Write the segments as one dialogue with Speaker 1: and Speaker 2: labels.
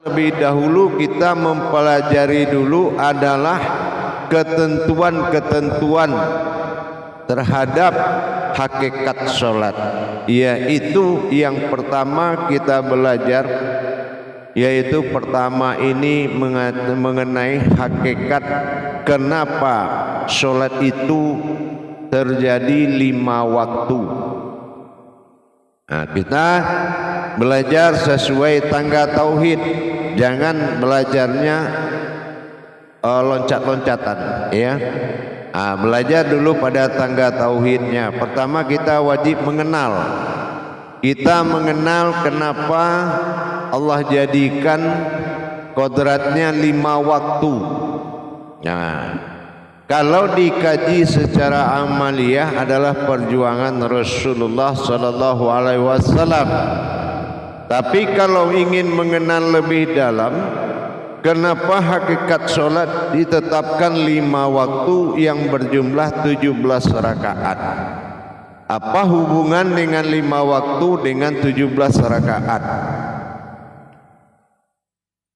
Speaker 1: Lebih dahulu kita mempelajari dulu adalah ketentuan-ketentuan terhadap hakikat sholat, yaitu yang pertama kita belajar, yaitu pertama ini mengenai hakikat kenapa sholat itu terjadi 5 waktu. Nah, kita belajar sesuai tangga tauhid, jangan belajarnya loncat-loncatan, ya. Nah, belajar dulu pada tangga tauhidnya. Pertama kita wajib mengenal. Kita mengenal kenapa Allah jadikan kodratnya 5 waktu. Nah, kalau dikaji secara amaliyah adalah perjuangan Rasulullah sallallahu alaihi wasallam. Tapi kalau ingin mengenal lebih dalam, kenapa hakikat sholat ditetapkan 5 waktu yang berjumlah 17 rakaat? Apa hubungan dengan 5 waktu dengan 17 rakaat?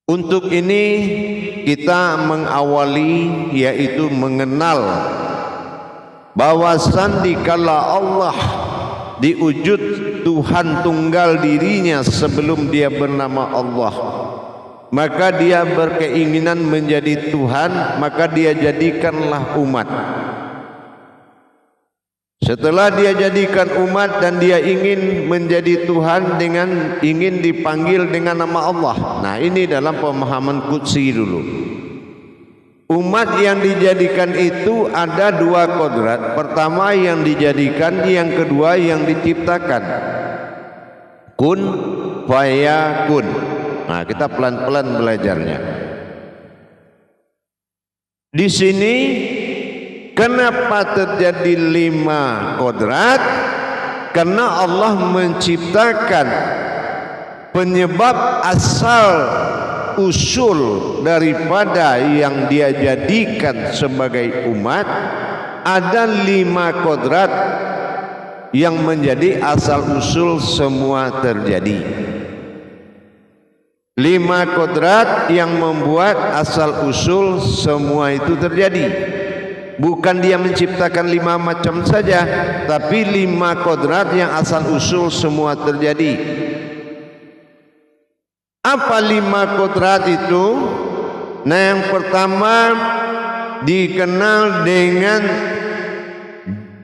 Speaker 1: Untuk ini kita mengawali, yaitu mengenal bahwasan dikala Allah diwujud Tuhan tunggal dirinya sebelum dia bernama Allah, maka dia berkeinginan menjadi Tuhan, maka dia jadikanlah umat. Setelah dia jadikan umat dan dia ingin menjadi Tuhan dengan ingin dipanggil dengan nama Allah. Nah, ini dalam pemahaman qudsi dulu. Umat yang dijadikan itu ada 2 kodrat. Pertama yang dijadikan, yang kedua yang diciptakan. Kun fayakun. Nah, kita pelan-pelan belajarnya. Di sini kenapa terjadi 5 kodrat? Karena Allah menciptakan penyebab asal usul daripada yang dia jadikan sebagai umat. Ada 5 kodrat yang menjadi asal usul semua terjadi. 5 kodrat yang membuat asal usul semua itu terjadi. Bukan dia menciptakan 5 macam saja, tapi 5 kodrat yang asal usul semua terjadi. Apa 5 kodrat itu? Nah, yang pertama dikenal dengan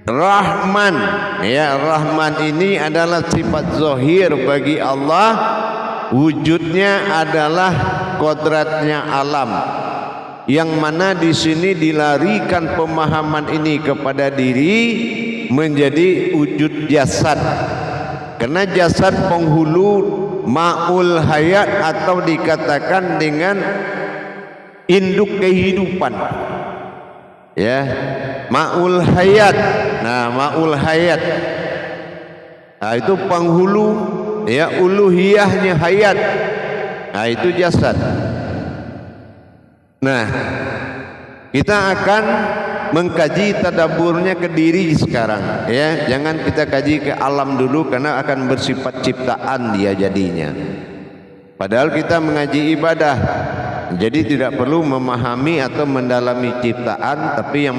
Speaker 1: Rahman. Ya, Rahman ini adalah sifat zahir bagi Allah. Wujudnya adalah kodratnya alam, yang mana di sini dilarikan pemahaman ini kepada diri menjadi wujud jasad. Karena jasad penghulu ma'ul hayat, atau dikatakan dengan induk kehidupan, ya, ma'ul hayat. Nah, ma'ul hayat, nah, itu penghulu, ya, uluhiyahnya hayat. Nah, itu jasad. Nah, kita akan mengkaji tadaburnya ke diri sekarang, ya. Jangan kita kaji ke alam dulu, karena akan bersifat ciptaan dia jadinya. Padahal kita mengaji ibadah, jadi tidak perlu memahami atau mendalami ciptaan, tapi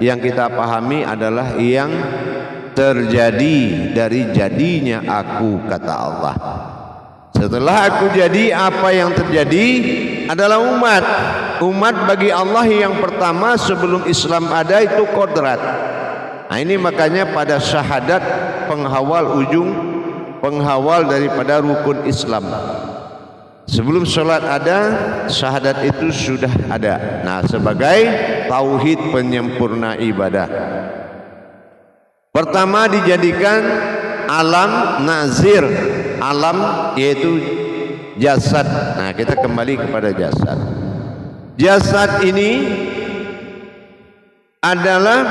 Speaker 1: yang kita pahami adalah yang terjadi dari jadinya aku, kata Allah. Setelah aku jadi, apa yang terjadi adalah umat. Umat bagi Allah yang pertama sebelum Islam ada itu kodrat. Nah, ini makanya pada syahadat penghawal daripada rukun Islam. Sebelum sholat ada, syahadat itu sudah ada. Nah, sebagai tauhid penyempurna ibadah. Pertama dijadikan alam nazir, alam yaitu jasad. Nah, kita kembali kepada jasad. Jasad ini adalah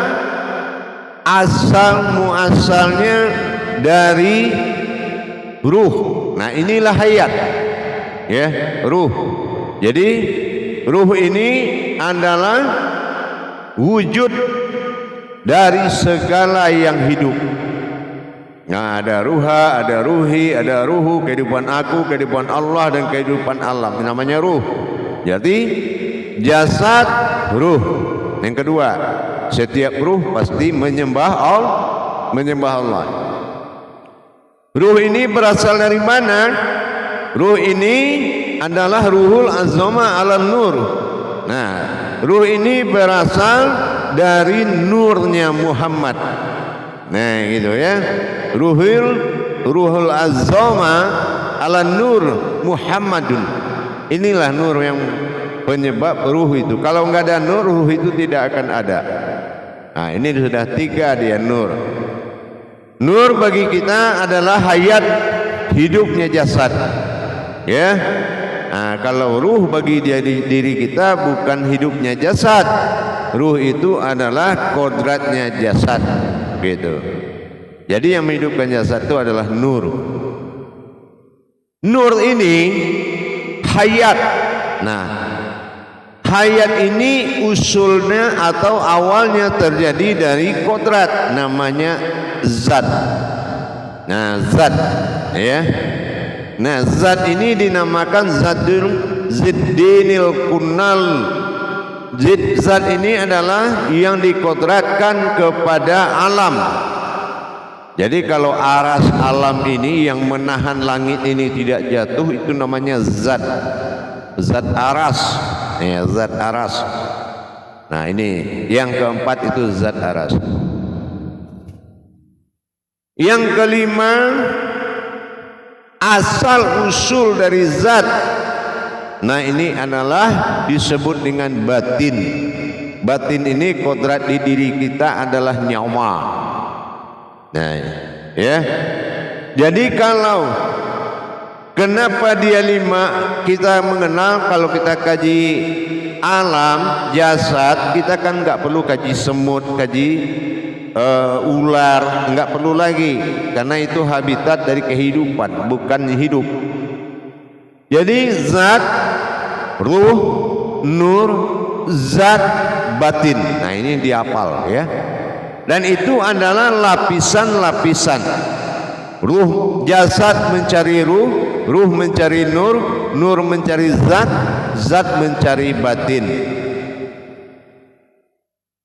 Speaker 1: asal muasalnya dari ruh. Nah, inilah hayat, ya, ruh. Jadi ruh ini adalah wujud dari segala yang hidup. Nah, ada ruha, ada ruhi, ada ruhu, kehidupan aku, kehidupan Allah dan kehidupan alam. Namanya ruh. Jadi jasad, ruh. Yang kedua, setiap ruh pasti menyembah Allah. Ruh ini berasal dari mana? Ruh ini adalah ruhul azama ala nur. Nah, ruh ini berasal dari nurnya Muhammad. Nah, gitu ya. Ruhul azama ala nur Muhammadun. Inilah nur yang penyebab ruh itu. Kalau enggak ada nur, ruh itu tidak akan ada. Nah, ini sudah 3 dia nur. Nur bagi kita adalah hayat, hidupnya jasad. Ya. Nah, kalau ruh bagi diri kita bukan hidupnya jasad. Ruh itu adalah kodratnya jasad, gitu. Jadi yang menghidupkan jasad itu adalah nur. Nur ini hayat. Nah, hayat ini usulnya atau awalnya terjadi dari kodrat, namanya zat. Nah, zat, ya. Nah, zat ini dinamakan ziddinil kunnal. Zat ini adalah yang dikodratkan kepada alam. Jadi kalau aras alam ini yang menahan langit ini tidak jatuh, itu namanya zat. Zat aras, ya, zat aras. Nah, ini yang keempat itu zat aras. Yang kelima, asal usul dari zat. Nah, ini adalah disebut dengan batin. Batin ini kodrat di diri kita adalah nyawa. Nah, ya. Jadi kalau kenapa dia 5? Kita mengenal, kalau kita kaji alam jasad, kita kan nggak perlu kaji semut, kaji ular, nggak perlu lagi, karena itu habitat dari kehidupan, bukan hidup. Jadi zat, ruh, nur, zat, batin. Nah, ini dihafal, ya. Dan itu adalah lapisan-lapisan. Ruh, jasad mencari ruh, ruh mencari nur, nur mencari zat, zat mencari batin.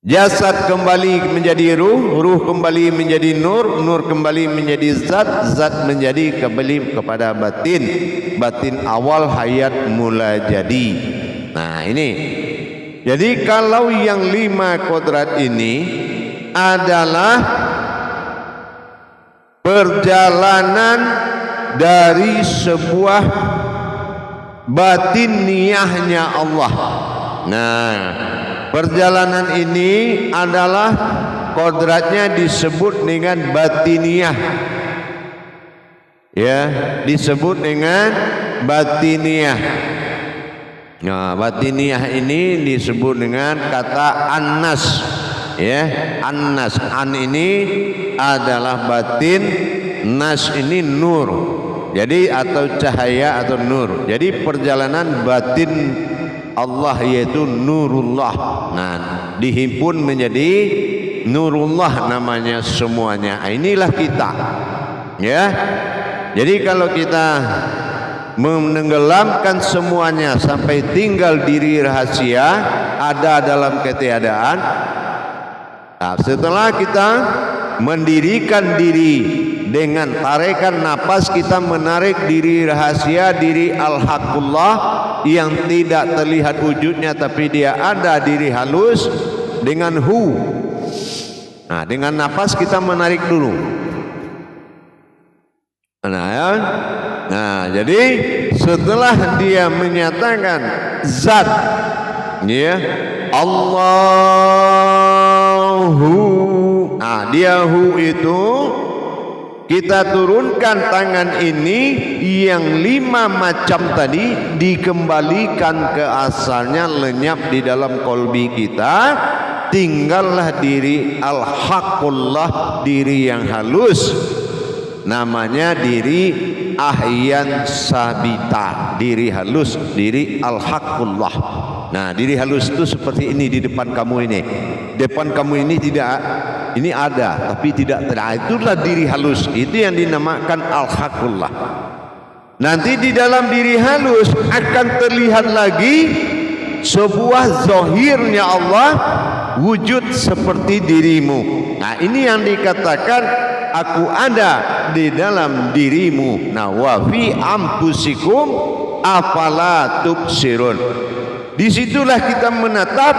Speaker 1: Jasad kembali menjadi ruh, ruh kembali menjadi nur, nur kembali menjadi zat, zat menjadi kembali kepada batin. Batin awal hayat mula jadi. Nah, ini. Jadi kalau yang 5 kodrat ini adalah perjalanan dari sebuah batiniahnya Allah. Nah, perjalanan ini adalah kodratnya disebut dengan batiniah. Ya, disebut dengan batiniah. Nah, batiniah ini disebut dengan kata annas. Ya, annas. An ini adalah batin, nas ini nur. Jadi atau cahaya atau nur. Jadi perjalanan batin Allah yaitu nurullah. Nah, dihimpun menjadi nurullah namanya semuanya. Inilah kita. Ya. Jadi kalau kita menenggelamkan semuanya sampai tinggal diri rahasia ada dalam ketiadaan. Nah, setelah kita mendirikan diri dengan tarikan napas, kita menarik diri rahasia, diri al-haqullah yang tidak terlihat wujudnya tapi dia ada, diri halus dengan hu. Nah, dengan napas kita menarik dulu. Nah, ya. Nah, jadi setelah dia menyatakan zat, ya, Allahu. Nah, dia hu itu kita turunkan tangan ini yang 5 macam tadi dikembalikan ke asalnya, lenyap di dalam kolbi kita, tinggallah diri al-haqullah, diri yang halus, namanya diri ahyan sabita, diri halus, diri al-haqullah. Nah, diri halus itu seperti ini di depan kamu ini. Depan kamu ini tidak ini ada tapi tidak terlihat. Itulah diri halus, itu yang dinamakan al-haqqullah. Nanti di dalam diri halus akan terlihat lagi sebuah zahirnya Allah, wujud seperti dirimu. Nah, ini yang dikatakan aku ada di dalam dirimu. Nah, wa fi anfusikum afala tubsirun. Disitulah kita menatap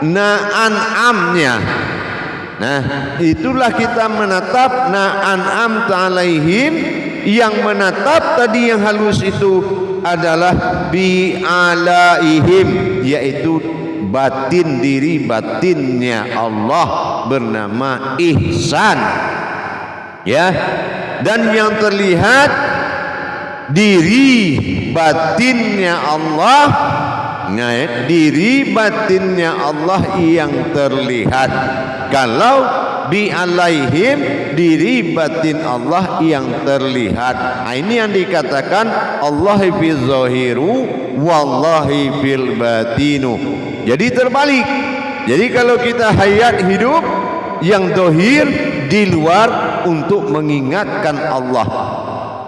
Speaker 1: an'amnya. Nah, itulah kita menatap an'am alaihim, yang menatap tadi yang halus itu adalah bi alaihim, yaitu batin, diri batinnya Allah bernama ihsan, ya. Dan yang terlihat diri batinnya Allah, nah, diri batinnya Allah yang terlihat. Kalau bi alaihim, diri batin Allah yang terlihat. Nah, ini yang dikatakan Allah fi zahiru wallahi fil batinu. Jadi terbalik. Jadi kalau kita hayat hidup yang zahir di luar untuk mengingatkan Allah.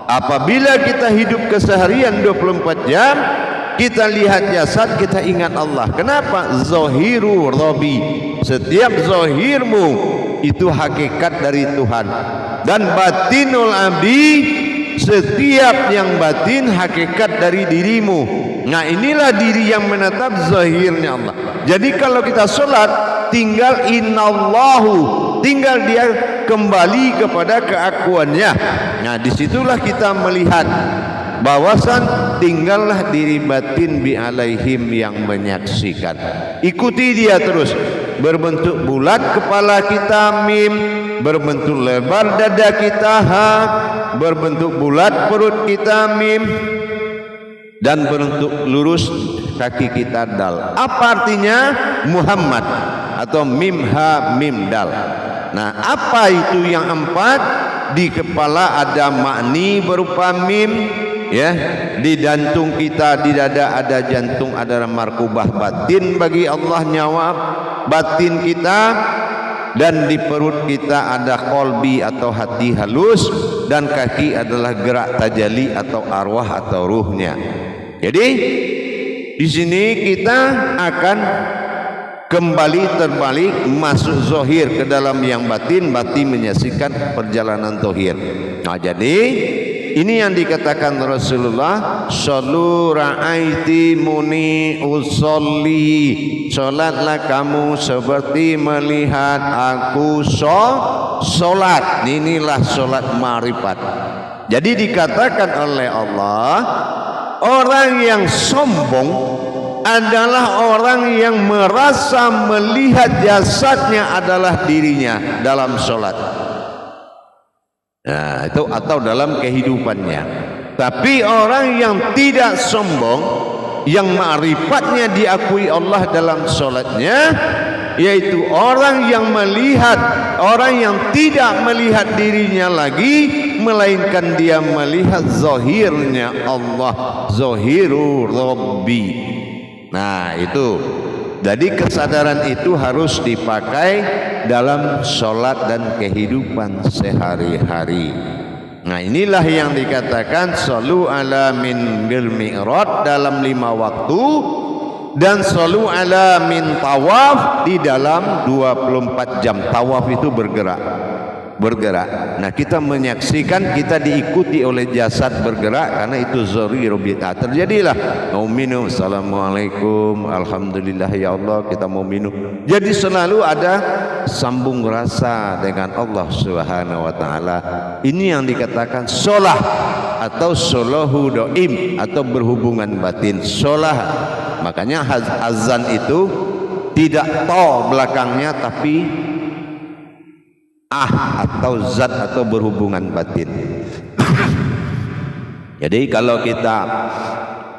Speaker 1: Apabila kita hidup keseharian 24 jam, kita lihat jasad, kita ingat Allah. Kenapa? Zahiru Rabbi. Setiap zahirmu itu hakikat dari Tuhan. Dan batinul abdi, setiap yang batin hakikat dari dirimu. Nah, inilah diri yang menatap zahirnya Allah. Jadi kalau kita sholat, tinggal innallahu, tinggal dia kembali kepada keakuannya. Nah, disitulah kita melihat bahwasan tinggallah diri batin bi alaihim yang menyaksikan. Ikuti dia terus. Berbentuk bulat kepala kita mim, berbentuk lebar dada kita ha, berbentuk bulat perut kita mim, dan berbentuk lurus kaki kita dal. Apa artinya? Muhammad atau mim ha mim dal. Nah, apa itu yang empat? Di kepala ada makni berupa mim, ya. Di jantung kita, di dada ada jantung, ada markubah batin bagi Allah, nyawa batin kita. Dan di perut kita ada kolbi atau hati halus, dan kaki adalah gerak tajali atau arwah atau ruhnya. Jadi di sini kita akan kembali terbalik, masuk zahir ke dalam yang batin, batin menyaksikan perjalanan zahir. Nah, jadi ini yang dikatakan Rasulullah, sallu ra'aiti muni usolli, salatlah kamu seperti melihat aku solat. Inilah solat ma'rifat. Jadi dikatakan oleh Allah, orang yang sombong adalah orang yang merasa melihat jasadnya adalah dirinya dalam sholat. Nah, itu atau dalam kehidupannya. Tapi orang yang tidak sombong, yang ma'rifatnya diakui Allah dalam sholatnya, yaitu orang yang melihat, orang yang tidak melihat dirinya lagi, melainkan dia melihat zahirnya Allah, zahiru Rabbi. Nah, itu. Jadi kesadaran itu harus dipakai dalam sholat dan kehidupan sehari-hari. Nah, inilah yang dikatakan shollu ala min bil mi'rad dalam 5 waktu, dan shollu ala min tawaf di dalam 24 jam. Tawaf itu bergerak. Nah, kita menyaksikan, kita diikuti oleh jasad bergerak, karena itu zahir bid'ah. Terjadilah mau minum, assalamualaikum, alhamdulillah ya Allah, kita mau minum. Jadi selalu ada sambung rasa dengan Allah Subhanahu wa taala. Ini yang dikatakan sholah atau sholahu doim, atau berhubungan batin. Sholah, makanya azan itu tidak to belakangnya, tapi atau zat atau berhubungan batin. Jadi kalau kita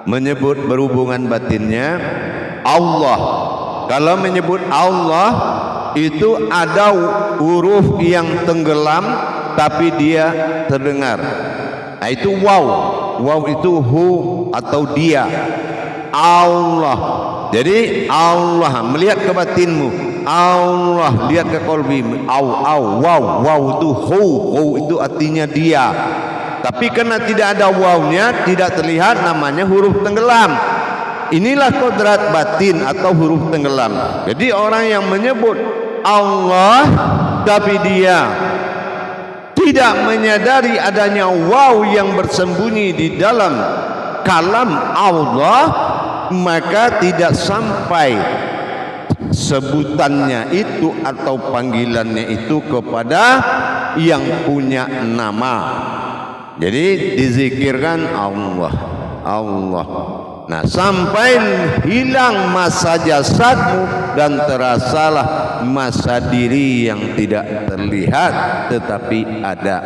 Speaker 1: menyebut berhubungan batinnya Allah, kalau menyebut Allah itu ada huruf yang tenggelam tapi dia terdengar. Nah, itu waw. Waw itu hu atau dia. Allah. Jadi Allah, melihat ke batinmu, Allah, lihat ke kolbi, wow itu hu itu artinya dia. Tapi karena tidak ada wawnya, tidak terlihat, namanya huruf tenggelam. Inilah kodrat batin atau huruf tenggelam. Jadi orang yang menyebut Allah tapi dia tidak menyadari adanya waw yang bersembunyi di dalam kalam Allah, maka tidak sampai sebutannya itu atau panggilannya itu kepada yang punya nama. Jadi dizikirkan Allah, Allah. Nah, sampai hilang masa jasadmu dan terasalah masa diri yang tidak terlihat tetapi ada.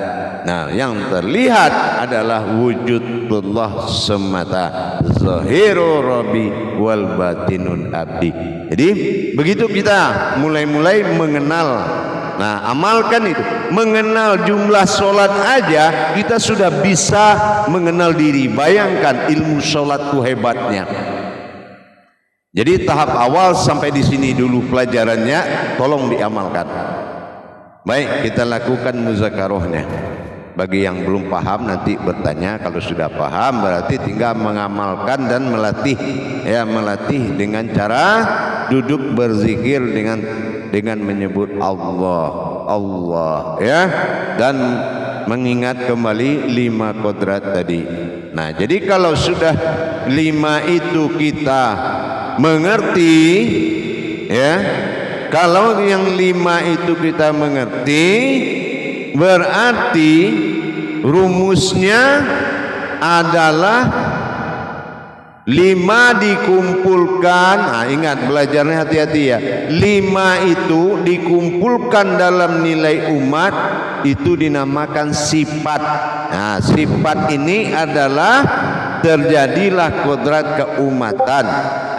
Speaker 1: Nah, yang terlihat adalah wujudullah semata, zahiru rabbi wal batinun abdi. Jadi begitu kita mulai mengenal. Nah, amalkan itu. Mengenal jumlah sholat aja kita sudah bisa mengenal diri. Bayangkan ilmu sholat itu hebatnya. Jadi tahap awal sampai di sini dulu pelajarannya, tolong diamalkan. Baik, kita lakukan muzakarohnya. Bagi yang belum paham nanti bertanya, kalau sudah paham berarti tinggal mengamalkan dan melatih. Ya, melatih dengan cara duduk berzikir dengan menyebut Allah, Allah, ya, dan mengingat kembali 5 kodrat tadi. Nah, jadi kalau sudah 5 itu kita mengerti, ya, kalau yang 5 itu kita mengerti, berarti rumusnya adalah 5 dikumpulkan. Nah, ingat belajarnya hati-hati ya. 5 itu dikumpulkan dalam nilai umat itu dinamakan sifat. Nah, sifat ini adalah terjadilah kodrat keumatan.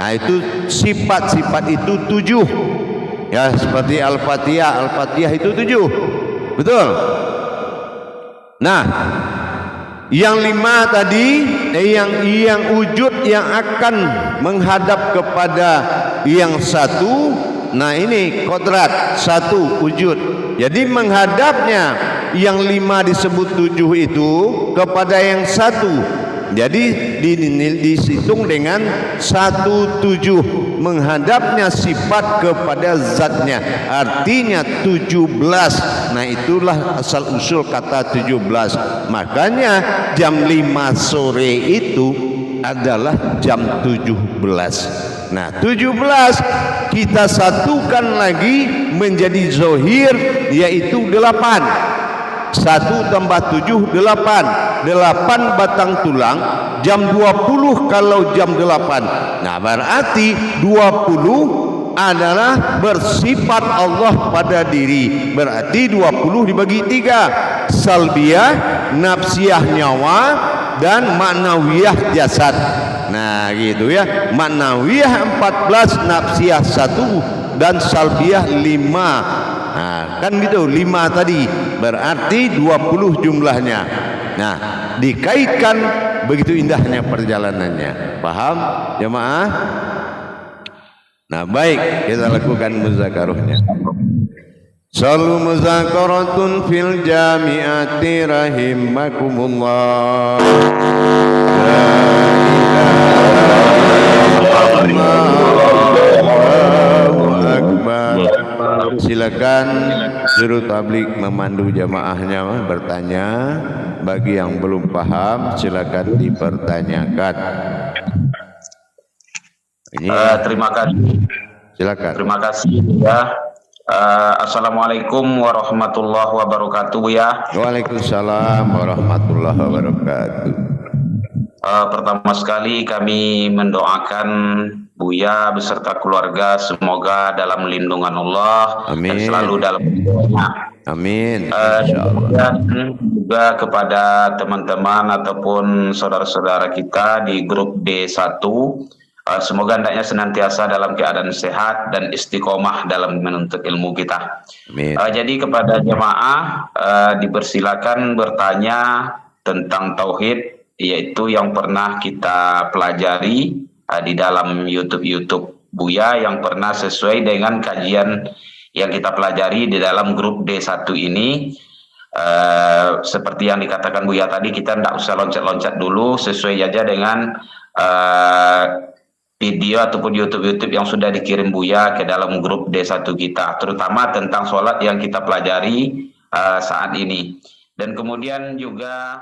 Speaker 1: Nah, itu sifat-sifat itu 7. Ya, seperti Al-Fatihah. Al-Fatihah itu 7. Betul. Nah, yang 5 tadi, yang wujud yang akan menghadap kepada yang satu. Nah, ini kodrat 1 wujud. Jadi menghadapnya yang 5 disebut 7 itu kepada yang satu. Jadi dihitung dengan 17, menghadapnya sifat kepada zatnya, artinya 17. Nah, itulah asal usul kata 17. Makanya jam 5 sore itu adalah jam 17. Nah, 17 kita satukan lagi menjadi zohir, yaitu 8. 1 tambah 7 8. 8 batang tulang, jam 20 kalau jam 8. Nah, berarti 20 adalah bersifat Allah pada diri. Berarti 20 dibagi 3. Salbiyah, nafsiyah nyawa, dan maknawiyah jasad. Nah, gitu ya. Maknawiyah 14, nafsiyah 1, dan salbiyah 5. Nah, kan gitu, 5 tadi berarti 20 jumlahnya. Nah, dikaitkan begitu indahnya perjalanannya. Paham jemaah? Nah, baik, kita lakukan muzakarohnya. Sallu muzakaratun fil jami'ati rahimakumullah. La ilaha illallah. Silakan juru tabligh memandu jamaahnya bertanya. Bagi yang belum paham silakan dipertanyakan. Ini
Speaker 2: terima kasih.
Speaker 1: Silakan.
Speaker 2: Terima kasih ya. Assalamualaikum warahmatullahi wabarakatuh ya.
Speaker 1: Waalaikumsalam warahmatullahi wabarakatuh.
Speaker 2: Pertama sekali kami mendoakan Buya beserta keluarga semoga dalam lindungan Allah.
Speaker 1: Amin.
Speaker 2: Dan selalu dalam lindungannya.
Speaker 1: Amin.
Speaker 2: Dan juga kepada teman-teman ataupun saudara-saudara kita di grup D1, semoga hendaknya senantiasa dalam keadaan sehat dan istiqomah dalam menuntut ilmu kita.
Speaker 1: Amin.
Speaker 2: Jadi kepada jemaah dipersilakan bertanya tentang tauhid, yaitu yang pernah kita pelajari di dalam YouTube Buya yang pernah sesuai dengan kajian yang kita pelajari di dalam grup D1 ini. Seperti yang dikatakan Buya tadi, kita tidak usah loncat-loncat dulu, sesuai aja dengan video ataupun YouTube yang sudah dikirim Buya ke dalam grup D1 kita, terutama tentang sholat yang kita pelajari saat ini. Dan kemudian juga